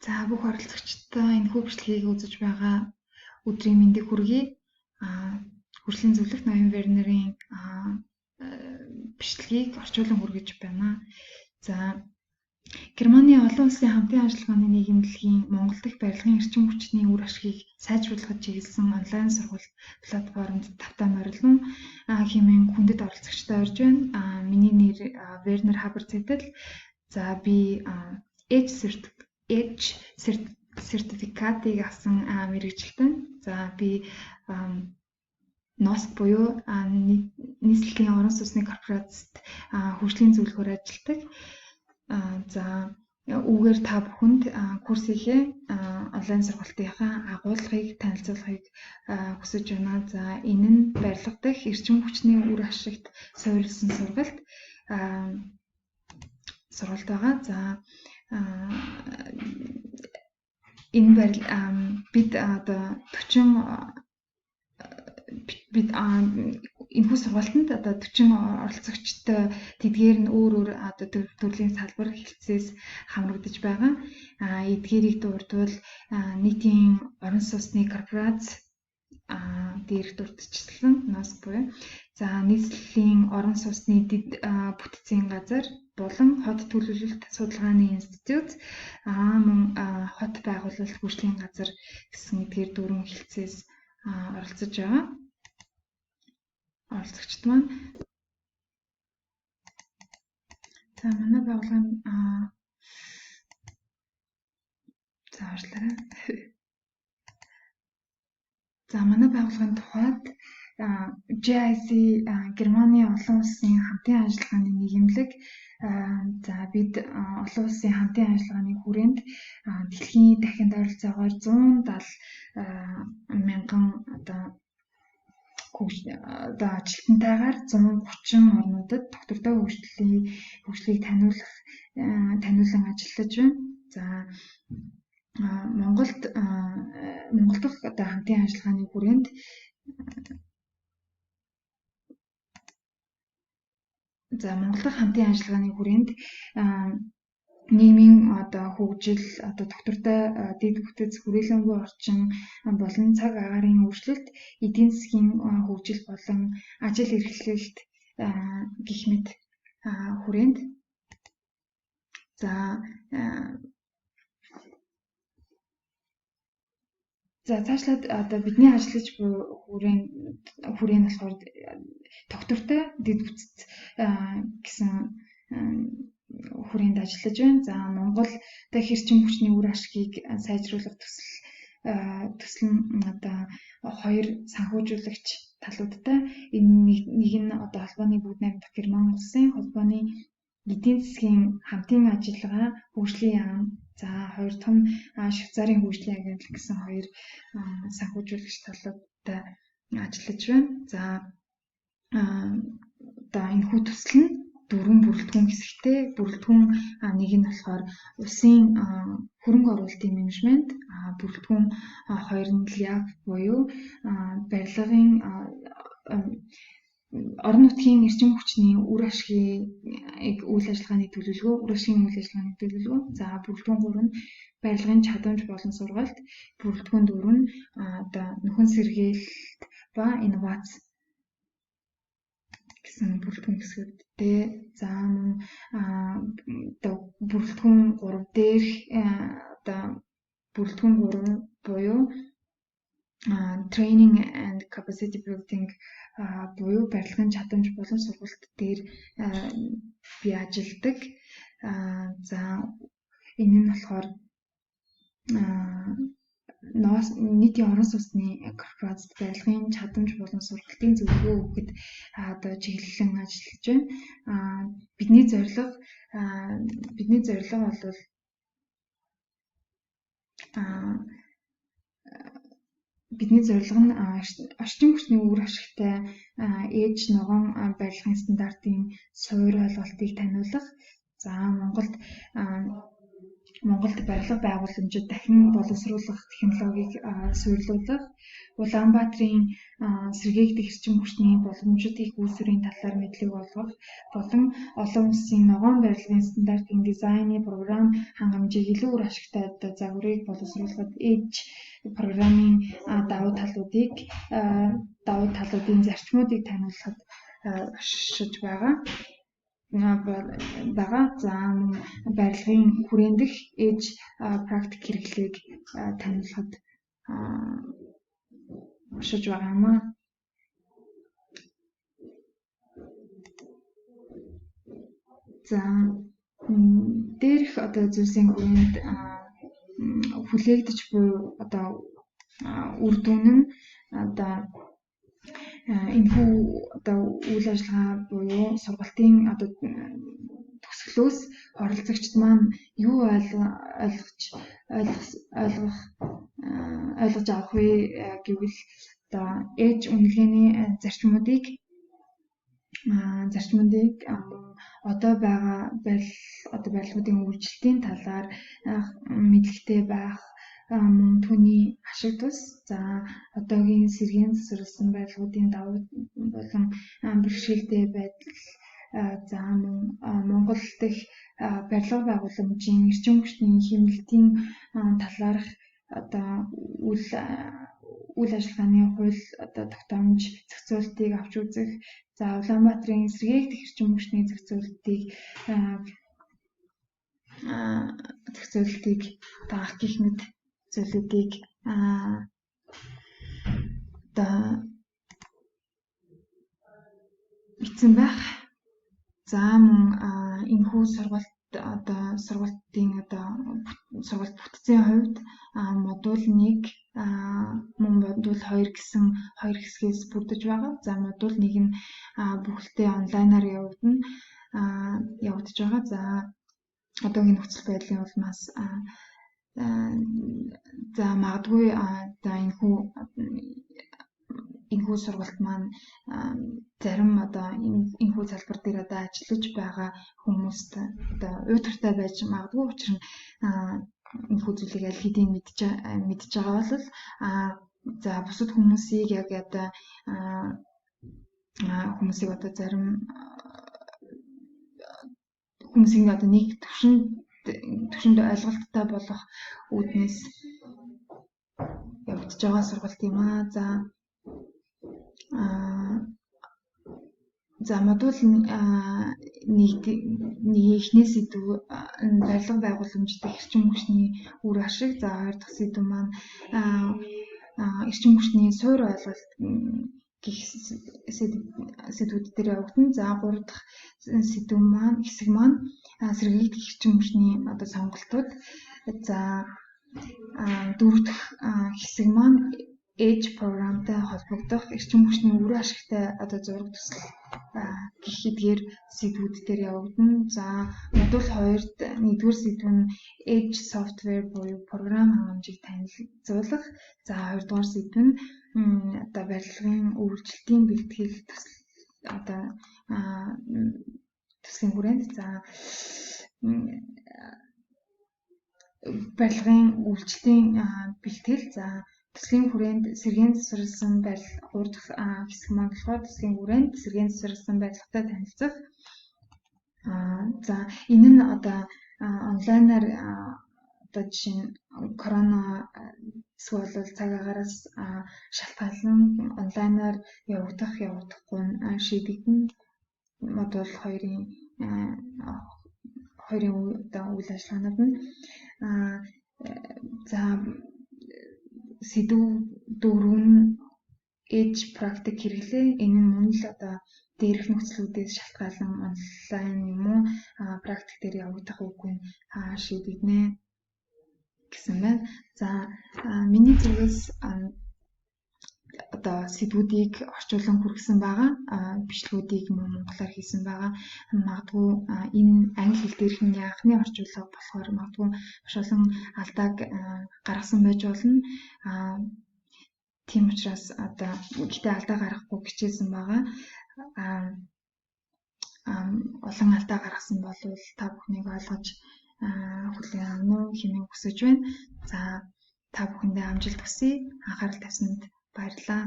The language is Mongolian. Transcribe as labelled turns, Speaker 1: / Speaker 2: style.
Speaker 1: За бүх оролцогчдоо энэхүү бичлэгийг үзэж байгаа өдрийн мэндийг хүргэе. Хүршлийн зөвлөх ноён Вернерийн бичлэгийг орчуулан хүргэж байна. За Германы олон улсын хамтын ажиллагааны нийгэмлэгийн Монгол дахь барилгын эрчим хүчний үр ашгийг сайжруулахад чиглэсэн онлайн сургалт платформд тавтаа морилон хэмээн хүндэт оролцогчтой орж байна. Миний нэр Вернер Хаберцэтл. За би Edge сертификатыг авсан мэргэжилтэн. За би NOSC буюу нийслэлийн орон сууцны корпорацид хөгжлийн зөвлөхөөр ажилладаг. За үүгээр та бүхэнд курсийнхээ онлайн сургалтынхаа агуулгыг танилцуулахыг хүсэж байна. За энэ нь барилга дахь эрчим хүчний үр ашигт суурилсан сургалт байгаа. За энэ бид одоо 40 энэхүү сургалтанд одоо 40 оролцогчтой тэдгээр нь өөр одоо төрлийн салбар хэлтсээс хамрагдаж байгаа. Эдгээрийг дурдвал нийтийн орон сууцны корпорац дээрх дурдчихсан NOSC буюу за нийслэлийн орон сууцны дэд бүтцийн газар болон хот төлөвлөлт судалгааны институт мөн хот байгуулалт хөгжлийн газар гэсэн эдгээр дөрвөн хэлтсээс оролцож байгаа. Оролцогчд маань за манай байгууллагын за орчлаарай. За манай байгууллагын тухайд GIC Германы олон улсын хамтын ажиллагааны нийгэмлэг за бид олон улсын хамтын ажиллагааны хүрээнд дэлхийн дахинд ойролцоогоор 170 мянган одоо ажилтнтайгаар 130 орнуудад доктортой хөгжлийг таниулан ажиллаж байна. За Монгол дахь одоо хамтын ажиллагааны хүрээнд нийгмийн одоо хөгжил одоо доктортой дэд бүтэц хүрээлэнгүй орчин болон цаг агаарын өөрчлөлт эдийн засгийн хөгжил болон ажил эрхлэлт гэх мэт хүрээнд за цаашлаад одоо бидний ажиллаж буй хүрээнд болохоор доктортой дэд бүтэц гэсэн хүрээнд ажиллаж байна. За Монгол дахь эрчим хүчний үр ашгийг сайжруулах төсөл нь одоо хоёр санхүүжуулагч талуудтай. Энэ нэг нь одоо холбооны бүгд найрамдах Герман улсын холбооны эдийн засгийн хамтын ажиллагаа хөгжлийн яам. За хоёр том Швейцарын хөгжлийн агентлаг гэсэн хоёр санхүүжуулагч талуудтай ажиллаж байна. За одоо энэхүү төсөл нь дөрвөн бүрэлдэхүүн хэсэгтэй. Бүрэлдэхүүн нэг нь болохоор улсын хөрөнгө оруулалтын менежмент, бүрэлдэхүүн хоёр нь LIAP буюу барилгын орон нутгийн эрчим хүчний үр ашгийг үйл ажиллагааны төлөвлөгөө. За бүрэлдэхүүн 3 нь барилгын чадамж болон сургалт. Бүрэлдэхүүн 4 нь одоо нөхөн сэргээлт ба инновац гэсэн бүрэлдэхүүн хэсгүүдтэй. За мөн бүрэлдэхүүн 3 дээр одоо бүрэлдэхүүн 3 буюу training and capacity building буюу барилгын чадамж болон сургалт дээр би ажилладаг. За энэ нь болохоор нийтийн орон сууцны корпорацид барилгын чадамж болон сургалтын зөвлөгөө өгөхөд одоо чиглэлэн ажиллаж байна. Бидний зорилго бол бидний зорилго нь орчин хүчний үр ашигтай ээж ногоон барилгын стандартын суурь ойлголтыг таниулах. За Монголд Монголд барилга байгууламжид дахин боловсруулах технологиг суйрлуулах, Улаанбаатарын сэргээгдэх эрчим хүчний боломжит их үүсвэрийн талаар мэдлэг олгох болон олон улсын ногоон барилгын стандартын дизайны програм хангамжийг илүү үр ашигтай загварыг боловсруулахад ээж програмын давуу талуудын зарчмуудыг таниулахад ашиглаж байгаа. За мөн барилгын хүрээндх ээж практик хэрэглээг таниулахад ашиглаж байгаа юм аа. За дээрх зүйлсийн хүрээнд хүлээгдэж буй үр дүн нь энэхүү үйл ажиллагаа буюу сургалтын төгсгөлөөс оролцогчид маань юу ойлгож авах вэ гэвэл ээж үнэлгээний зарчмуудыг одоо байгаа барилгуудын үйлчлэлтийн талаар мэдлэгтэй байх мөн түүний ашиг тус одоогийн сэргээн засварласан барилгуудын давуу болон бэрхшээлтэй байдал мөн Монгол дахь барилга байгууламжийн эрчим хүчний хэмнэлтийн талаарх үйл ажиллагааны хууль тогтоомж зохицуултыг авч үзэх, Улаанбаатарын сэргээгдэх эрчим хүчний зохицуултыг даах гэх мэт зүйлүүдийг бичсэн байх. За мөн энэхүү сургалтын сургалт бүтцийн хувьд модуль 1 мөн модуль 2 гэсэн хоёр хэсгээс бүрдэж байгаа. За модуль 1 нь бүхэлдээ онлайнаар явагдаж байгаа. За одоогийн нөхцөл байдлын улмаас магадгүй энэхүү сургалт маань зарим энэхүү салбар дээр ажиллаж байгаа хүмүүст уйтгартай байж магадгүй. Учир нь энэхүү зүйлийг аль хэдийн мэдж байгаа бол бусад хүмүүсийг зарим хүмүүсийн нэг төвшөнд ойлголттой болох үүднээс явагдаж байгаа сургалт юм аа. За модуль 1-ийн эхний сэдв барилга байгууламжид эрчим хүчний үр ашиг. За хоёр дахь сэдв маань эрчим хүчний суур ойлголт гэх сэдвүүд дээр явагдана. За гурав дахь хэсэг маань сэргээгдэх эрчим хүчний сонголтууд. За дөрөв дахь хэсэг маань ээж програмтай холбогдох эрчим хүчний үр ашигтай зураг төсөл гэх эдгээр сэдвүүд дээр явагдана. За модуль 2-д нэгдүгээр сэдв нь ээж софтвер буюу програм хангамжийг танилцуулах. За хоёрдугаар сэдв нь барилгын үйлчлэлтийн бэлтгэл төслийн хүрээнд. За барилгын үйлчлэлийн бэлтгэл. За төслийн хүрээнд сэргээн засварласан барилга 3 дахь хэсэг маань болохоор төслийн хүрээнд сэргээн засварласан барилгатай танилцах. За энэ нь онлайнаар жишээ нь корона эсвэл цаг агаараас шалтгаалan онлайнаар явагдахгүй шийдэгдэнэ. Модуль 2-ын үйл ажиллагаанууд нь сэдв 4 нь ээж практик хэрэглээ. Энэ нь мөн л дээрх нөхцлүүдээс шалтгаалan онлайн юм уу практик дээр явагдах үгүй шийдэгдэнэ гэсэн байна. За миний зүгээс сэдвүүдийг орчуулан хүргэсэн байгаа. Бичлэгүүдийг монголоор хийсэн байгаа. Магадгүй энэ англи хэл дээрх нь анхны орчуулга болохоор магадгүй маш олон алдааг гаргасан байж болно. Тийм учраас гэхдээ алдаа гаргахгүй хичээсэн байгаа. Олон алдаа гаргасан бол та бүхнийг ойлгож хүлээн авах уу хэмээн хүсэж байна. За та бүхэндээ амжилт хүсье. Анхаарал тавьсанд баярлалаа.